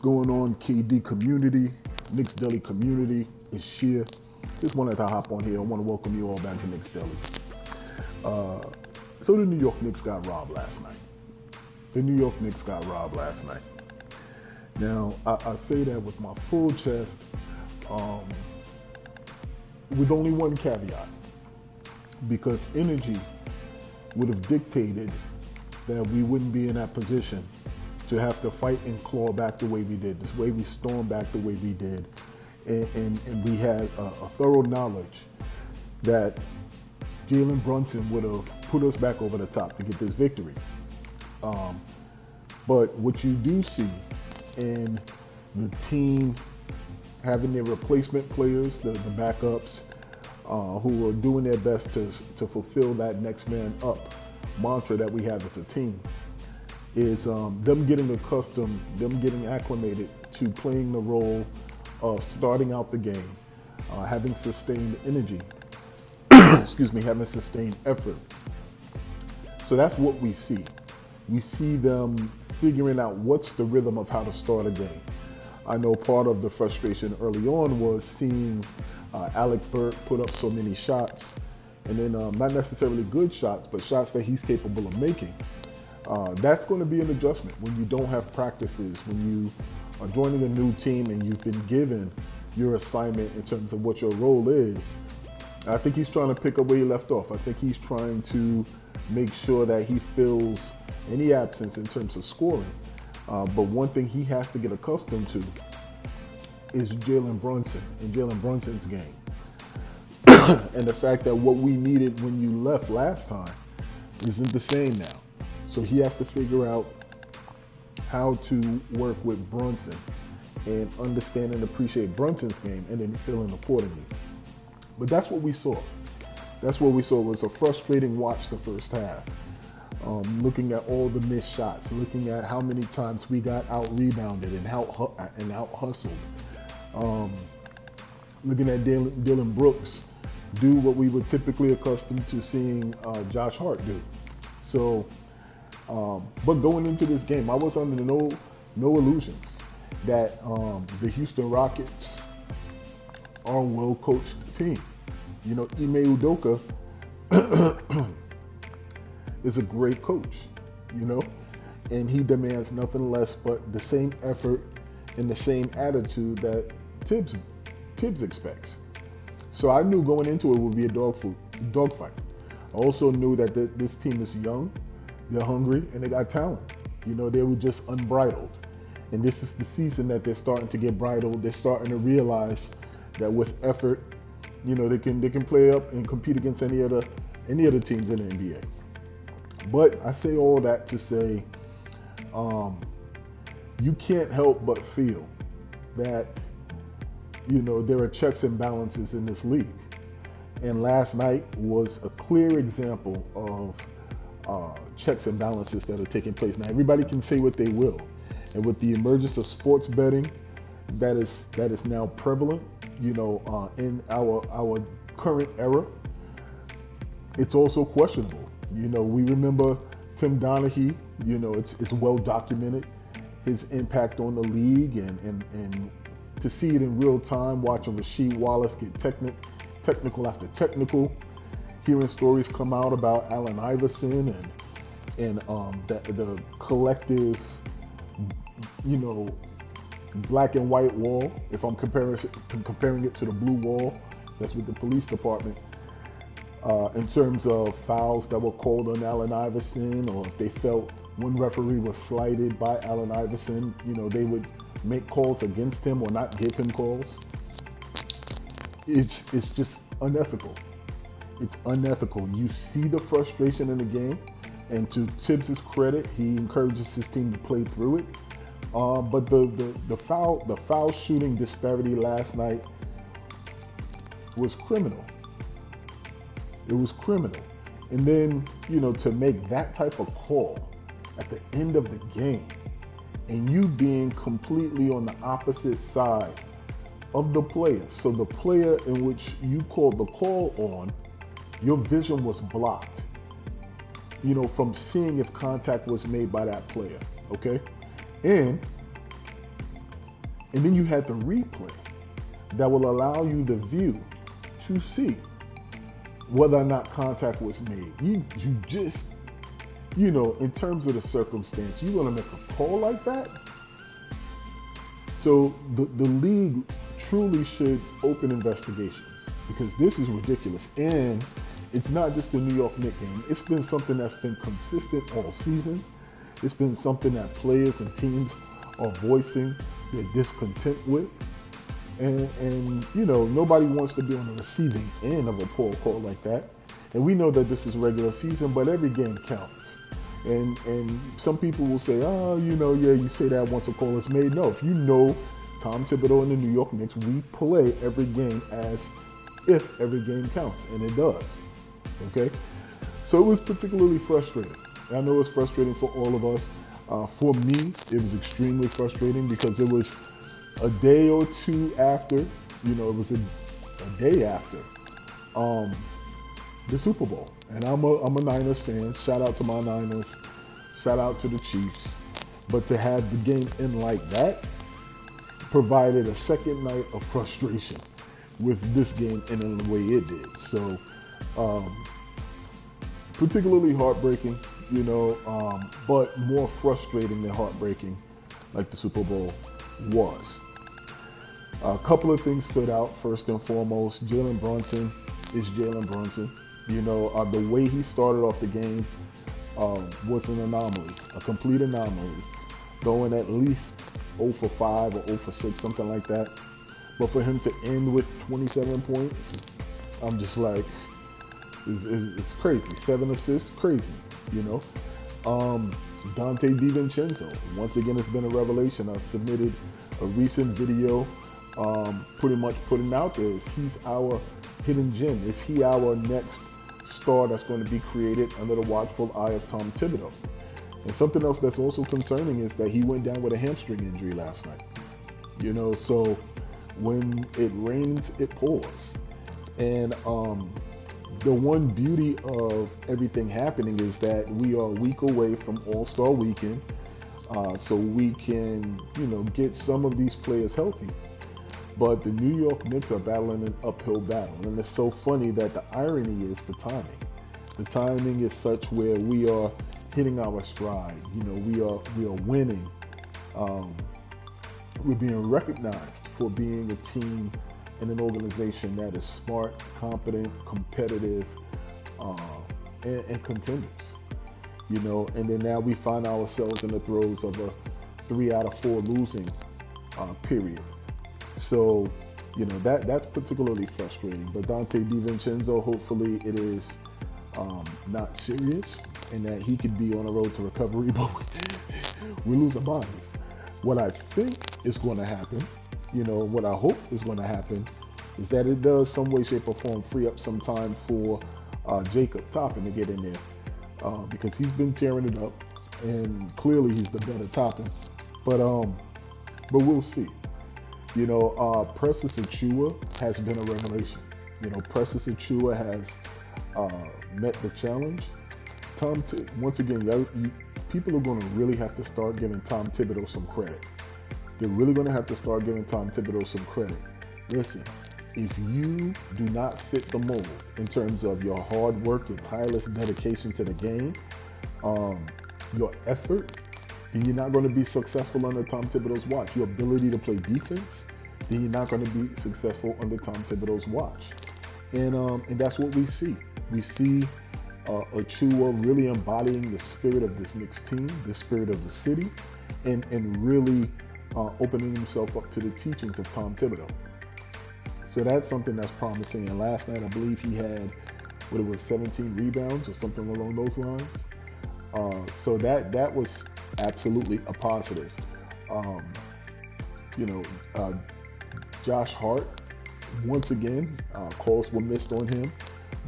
going on, KD community, Knicks Deli community? It's Sheer. Just wanted to hop on here. I want to welcome you all back to Knicks Deli. So the New York Knicks got robbed last night. Now, I say that with my full chest, with only one caveat, because energy would have dictated that we wouldn't be in that position to have to fight and claw back the way we did, this way we stormed back the way we did. And we had a thorough knowledge that Jalen Brunson would have put us back over the top to get this victory. But what you do see in the team having their replacement players, the backups, who are doing their best to fulfill that next man up mantra that we have as a team, is them getting accustomed, them getting acclimated to playing the role of starting out the game, having sustained energy, having sustained effort. So that's what we see. We see them figuring out what's the rhythm of how to start a game. I know part of the frustration early on was seeing Alec Burke put up so many shots, and then not necessarily good shots, but shots that he's capable of making. That's going to be an adjustment when you don't have practices, when you are joining a new team and you've been given your assignment in terms of what your role is. I think he's trying to pick up where he left off. I think he's trying to make sure that he fills any absence in terms of scoring. But one thing he has to get accustomed to is Jalen Brunson and Jalen Brunson's game. And the fact that what we needed when you left last time isn't the same now. So he has to figure out how to work with Brunson and understand and appreciate Brunson's game and then fill in accordingly. But that's what we saw. That's what we saw. It was a frustrating watch the first half. Looking at all the missed shots, looking at how many times we got out-rebounded and out-hustled. Looking at Dylan Brooks do what we were typically accustomed to seeing Josh Hart do. So, but going into this game, I was under no illusions that the Houston Rockets are a well-coached team. You know, Ime Udoka is a great coach, you know, and he demands nothing less but the same effort and the same attitude that Tibbs expects. So I knew going into it would be a dogfight. I also knew that this team is young, they're hungry, and they got talent. You know, they were just unbridled. And this is the season that they're starting to get bridled. They're starting to realize that with effort, you know, they can play up and compete against any other teams in the NBA. But I say all that to say, you can't help but feel that, you know, there are checks and balances in this league. And last night was a clear example of checks and balances that are taking place. Now, everybody can say what they will. And with the emergence of sports betting that is now prevalent, you know, in our current era, it's also questionable. You know, we remember Tim Donaghy, you know, it's well documented, his impact on the league, and to see it in real time, watching Rasheed Wallace get technical after technical, hearing stories come out about Allen Iverson and the collective, you know, black and white wall. If I'm comparing it to the blue wall, that's with the police department. In terms of fouls that were called on Allen Iverson, or if they felt one referee was slighted by Allen Iverson, you know, they would make calls against him or not give him calls. It's just unethical. It's unethical. You see the frustration in the game, and to Tibbs' credit, he encourages his team to play through it. But the foul shooting disparity last night was criminal. It was criminal. And then, you know, to make that type of call at the end of the game, and you being completely on the opposite side of the player. So the player in which you called the call on, your vision was blocked, you know, from seeing if contact was made by that player, okay? And And then you had the replay that will allow you the view to see whether or not contact was made. You just, in terms of the circumstance, you want to make a call like that? So the league truly should open investigations, because this is ridiculous. And it's not just the New York Knicks game. It's been something that's been consistent all season. It's been something that players and teams are voicing their discontent with. And nobody wants to be on the receiving end of a poor call like that. And we know that this is regular season, but every game counts. And some people will say, you say that once a call is made. No, if you know Tom Thibodeau and the New York Knicks, we play every game as if every game counts, and it does. Okay? So it was particularly frustrating. I know it's frustrating for all of us. For me, it was extremely frustrating because it was a day or two after, it was a day after the Super Bowl. And I'm a Niners fan. Shout out to my Niners. Shout out to the Chiefs. But to have the game end like that provided a second night of frustration with this game ending the way it did. So, particularly heartbreaking, but more frustrating than heartbreaking, like the Super Bowl was. A couple of things stood out. First and foremost, Jalen Brunson is Jalen Brunson. The way he started off the game was an anomaly, a complete anomaly, going at least 0 for 5 or 0 for 6, something like that. But for him to end with 27 points, I'm just like, it's crazy. 7 assists, crazy, Dante DiVincenzo, once again, it's been a revelation. I submitted a recent video pretty much putting out there is he's our hidden gem. Is he our next star that's going to be created under the watchful eye of Tom Thibodeau? And something else that's also concerning is that he went down with a hamstring injury last night. So when it rains, it pours. And the one beauty of everything happening is that we are a week away from All-Star Weekend, so we can, get some of these players healthy. But the New York Knicks are battling an uphill battle. And it's so funny that the irony is the timing. The timing is such where we are hitting our stride. We are winning. We're being recognized for being a team and an organization that is smart, competent, competitive, and contenders. And then now we find ourselves in the throes of a 3 out of 4 losing period. So, that's particularly frustrating. But Dante DiVincenzo, hopefully it is not serious and that he could be on the road to recovery, but we lose our bodies. What I think is going to happen, what I hope is going to happen is that it does some way, shape, or form free up some time for Jacob Toppin to get in there because he's been tearing it up and clearly he's the better Toppin. But we'll see. Precious Achiuwa has been a revelation. Precious Achiuwa has met the challenge. Once again, people are going to really have to start giving Tom Thibodeau some credit. They're really going to have to start giving Tom Thibodeau some credit. Listen, if you do not fit the mold in terms of your hard work, your tireless dedication to the game, your effort, then you're not going to be successful under Tom Thibodeau's watch. Your ability to play defense, then you're not going to be successful under Tom Thibodeau's watch. And that's what we see. We see Achiuwa really embodying the spirit of this Knicks team, the spirit of the city, and really opening himself up to the teachings of Tom Thibodeau. So that's something that's promising. And last night, I believe he had, 17 rebounds or something along those lines. So that was absolutely a positive. Josh Hart, once again, calls were missed on him.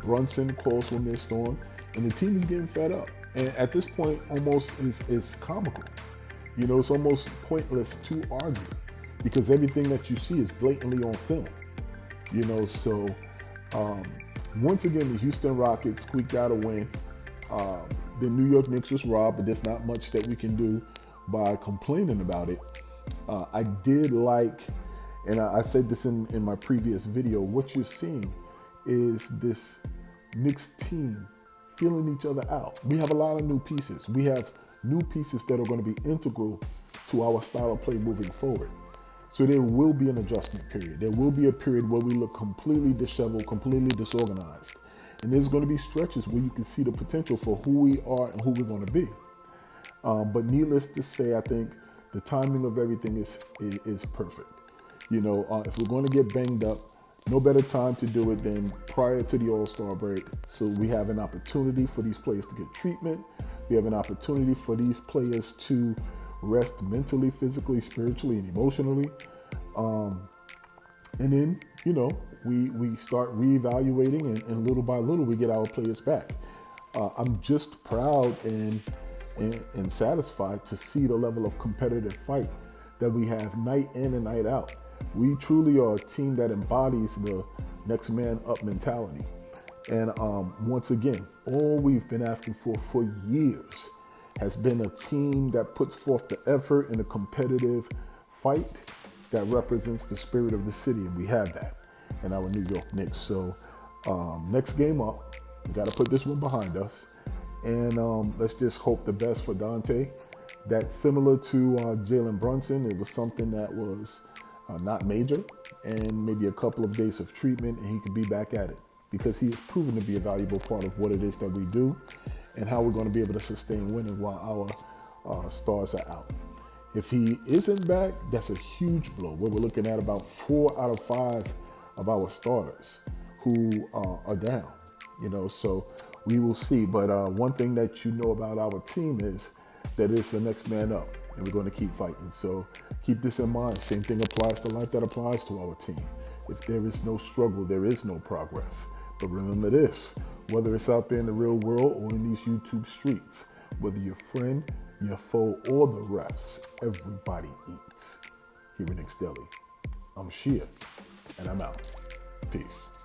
Brunson, calls were missed on. And the team is getting fed up. And at this point, almost is comical. It's almost pointless to argue because everything that you see is blatantly on film. So once again, the Houston Rockets squeaked out a win. The New York Knicks was robbed, but there's not much that we can do by complaining about it. I did like, and I said this in my previous video, what you're seeing is this Knicks team feeling each other out. We have a lot of new pieces. We have new pieces that are going to be integral to our style of play moving forward. So there will be an adjustment period. There will be a period where we look completely disheveled, completely disorganized. And there's going to be stretches where you can see the potential for who we are and who we're going to be. But needless to say, I think the timing of everything is perfect. If we're going to get banged up, no better time to do it than prior to the All-Star break. So we have an opportunity for these players to get treatment. We have an opportunity for these players to rest mentally, physically, spiritually, and emotionally. And then, we start reevaluating, and little by little, we get our players back. I'm just proud and satisfied to see the level of competitive fight that we have night in and night out. We truly are a team that embodies the next man up mentality. And once again, all we've been asking for years has been a team that puts forth the effort in a competitive fight that represents the spirit of the city, and we have that in our New York Knicks. So next game up, we got to put this one behind us, and let's just hope the best for Dante. That's similar to Jalen Brunson. It was something that was not major, and maybe a couple of days of treatment, and he could be back at it, because he has proven to be a valuable part of what it is that we do and how we're going to be able to sustain winning while our stars are out. If he isn't back, that's a huge blow, where we're looking at about 4 out of 5 of our starters who are down, so we will see. But one thing that you know about our team is that it's the next man up, and we're going to keep fighting. So keep this in mind. Same thing applies to life that applies to our team. If there is no struggle, there is no progress. But remember this, whether it's out there in the real world or in these YouTube streets, whether your friend, your foe, or the refs, everybody eats. Here in Knicks Daily, I'm Shia, and I'm out. Peace.